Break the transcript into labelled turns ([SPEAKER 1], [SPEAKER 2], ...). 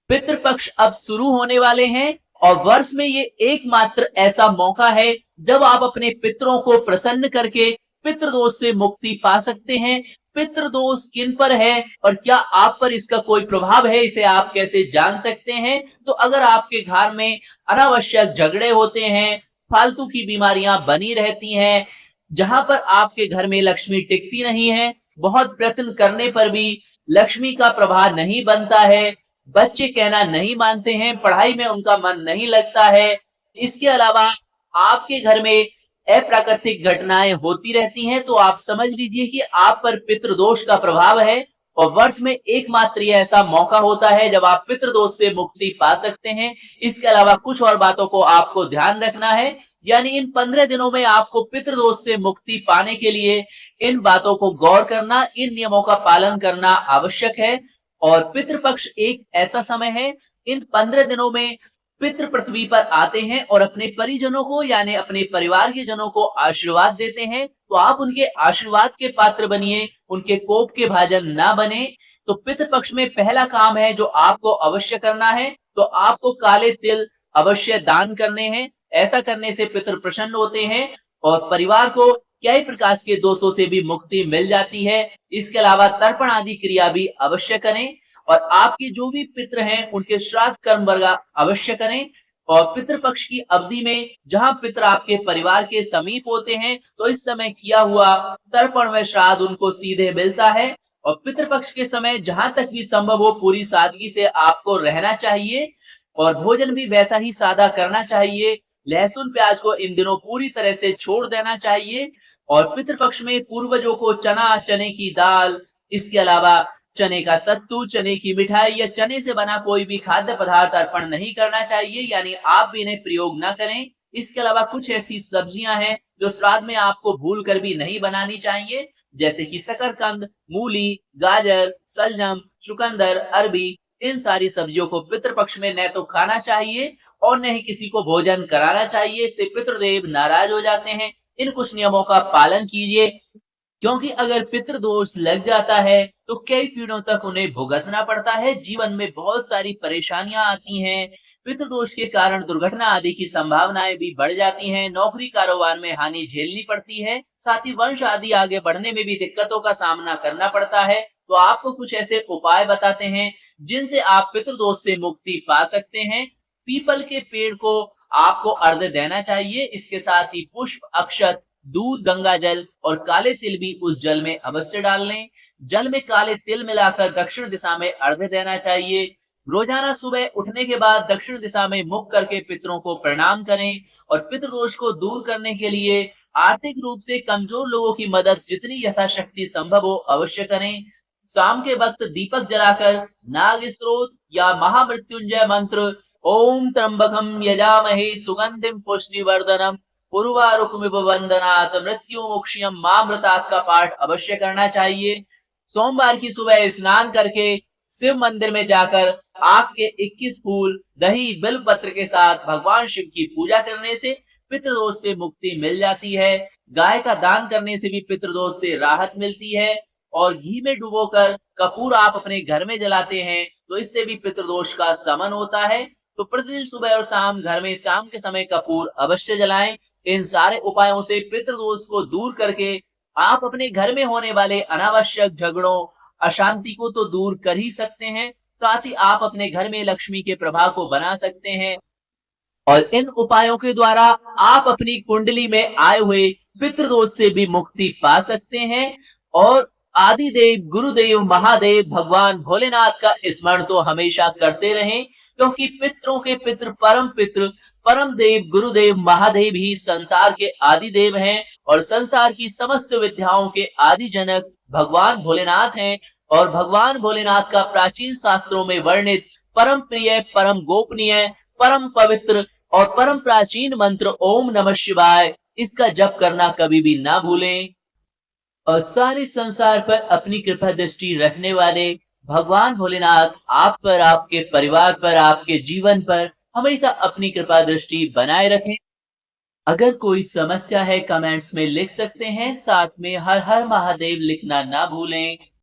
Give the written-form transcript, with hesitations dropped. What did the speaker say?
[SPEAKER 1] पितृपक्ष अब शुरू होने वाले हैं और वर्ष में ये एकमात्र ऐसा मौका है जब आप अपने पितरों को प्रसन्न करके पितृदोष से मुक्ति पा सकते हैं। पितृदोष किन पर है और क्या आप पर इसका कोई प्रभाव है, इसे आप कैसे जान सकते हैं? तो अगर आपके घर में अनावश्यक झगड़े होते हैं, फालतू की बीमारियां बनी रहती हैं, जहां पर आपके घर में लक्ष्मी टिकती नहीं है, बहुत प्रयत्न करने पर भी लक्ष्मी का प्रभाव नहीं बनता है, बच्चे कहना नहीं मानते हैं, पढ़ाई में उनका मन नहीं लगता है, इसके अलावा आपके घर में अप्राकृतिक घटनाएं होती रहती हैं, तो आप समझ लीजिए कि आप पर पितृदोष का प्रभाव है। और वर्ष में एकमात्र ये ऐसा मौका होता है जब आप पितृदोष से मुक्ति पा सकते हैं। इसके अलावा कुछ और बातों को आपको ध्यान रखना है, यानी इन 15 दिनों में आपको पितृदोष से मुक्ति पाने के लिए इन बातों को गौर करना, इन नियमों का पालन करना आवश्यक है। और पितृपक्ष एक ऐसा समय है, इन 15 दिनों में पितृ पृथ्वी पर आते हैं और अपने परिजनों को यानी अपने परिवार के जनों को आशीर्वाद देते हैं, तो आप उनके आशीर्वाद के पात्र बनिए, उनके कोप के भाजन ना बने। तो पितृपक्ष में पहला काम है जो आपको अवश्य करना है, तो आपको काले तिल अवश्य दान करने हैं। ऐसा करने से पितृ प्रसन्न होते हैं और परिवार को कई प्रकार के दोषों से भी मुक्ति मिल जाती है। इसके अलावा तर्पण आदि क्रिया भी अवश्य करें और आपके जो भी पितृ हैं उनके श्राद्ध कर्म वर्ग अवश्य करें। और पितृपक्ष की अवधि में जहां पितृ आपके परिवार के समीप होते हैं, तो इस समय किया हुआ तर्पण व श्राद्ध उनको सीधे मिलता है। और पितृपक्ष के समय जहां तक भी संभव हो पूरी सादगी से आपको रहना चाहिए और भोजन भी वैसा ही सादा करना चाहिए। लहसुन प्याज को इन दिनों पूरी तरह से छोड़ देना चाहिए। और पितृपक्ष में पूर्वजों को चना, चने की दाल, इसके अलावा चने का सत्तू, चने की मिठाई या चने से बना कोई भी खाद्य पदार्थ अर्पण नहीं करना चाहिए, यानी आप भी इन्हें प्रयोग ना करें। इसके अलावा कुछ ऐसी सब्जियां हैं जो श्राद्ध में आपको भूल कर भी नहीं बनानी चाहिए, जैसे कि शकरकंद, मूली, गाजर, सलजम, चुकंदर, अरबी। इन सारी सब्जियों को पितृपक्ष में न तो खाना चाहिए और न ही किसी को भोजन कराना चाहिए, इससे पितृदेव नाराज हो जाते हैं। इन कुछ नियमों का पालन कीजिए, क्योंकि अगर पितृदोष लग जाता है तो कई पीढ़ियों तक उन्हें भुगतना पड़ता है, जीवन में बहुत सारी परेशानियां आती हैं। पितृदोष के कारण दुर्घटना आदि की संभावनाएं भी बढ़ जाती हैं, नौकरी कारोबार में हानि झेलनी पड़ती है, साथ ही वंश आदि आगे बढ़ने में भी दिक्कतों का सामना करना पड़ता है। तो आपको कुछ ऐसे उपाय बताते हैं जिनसे आप पितृदोष से मुक्ति पा सकते हैं। पीपल के पेड़ को आपको अर्घ्य देना चाहिए, इसके साथ ही पुष्प, अक्षत, दूध, गंगा जल और काले तिल भी उस जल में अवश्य डाल लें। जल में काले तिल मिलाकर दक्षिण दिशा में अर्घ्य देना चाहिए। रोजाना सुबह उठने के बाद दक्षिण दिशा में मुख करके पितरों को प्रणाम करें। और पितृदोष को दूर करने के लिए आर्थिक रूप से कमजोर लोगों की मदद जितनी यथाशक्ति संभव हो अवश्य करें। शाम के वक्त दीपक जलाकर नाग स्तोत्र या महामृत्युंजय मंत्र, ओम त्र्यंबकम यजामहे सुगंधिम पुष्टिवर्धनम उर्वारुकमिव वंदनात् मृत्युमुक्षयम मामृतात् का पाठ अवश्य करना चाहिए। सोमवार की सुबह स्नान करके शिव मंदिर में जाकर आग के 21 फूल, दही, बिल्व पत्र के साथ भगवान शिव की पूजा करने से पितृदोष से मुक्ति मिल जाती है। गाय का दान करने से भी पितृदोष से राहत मिलती है। और घी में डुबोकर कपूर आप अपने घर में जलाते हैं तो इससे भी पितृदोष का शमन होता है। तो प्रतिदिन सुबह और शाम घर में शाम के समय कपूर अवश्य जलाएं। इन सारे उपायों से पितृदोष को दूर करके आप अपने घर में होने वाले अनावश्यक झगड़ों, अशांति को तो दूर कर ही सकते हैं, साथ ही आप अपने घर में लक्ष्मी के प्रभाव को बना सकते हैं। और इन उपायों के द्वारा आप अपनी कुंडली में आए हुए पितृदोष से भी मुक्ति पा सकते हैं। और आदिदेव, गुरुदेव, महादेव भगवान भोलेनाथ का स्मरण तो हमेशा करते रहें, क्योंकि पितरों के पितृ परम देव गुरुदेव महादेव ही संसार के आदि देव हैं और संसार की समस्त विद्याओं के आदि जनक भगवान भोलेनाथ हैं। और भगवान भोलेनाथ का प्राचीन शास्त्रों में वर्णित परम प्रिय, परम गोपनीय, परम पवित्र और परम प्राचीन मंत्र ओम नमः शिवाय, इसका जप करना कभी भी ना भूलें। और सारे संसार पर अपनी कृपा दृष्टि रखने वाले भगवान भोलेनाथ आप पर, आपके परिवार पर, आपके जीवन पर हमेशा अपनी कृपा दृष्टि बनाए रखें। अगर कोई समस्या है कमेंट्स में लिख सकते हैं, साथ में हर हर महादेव लिखना ना भूलें।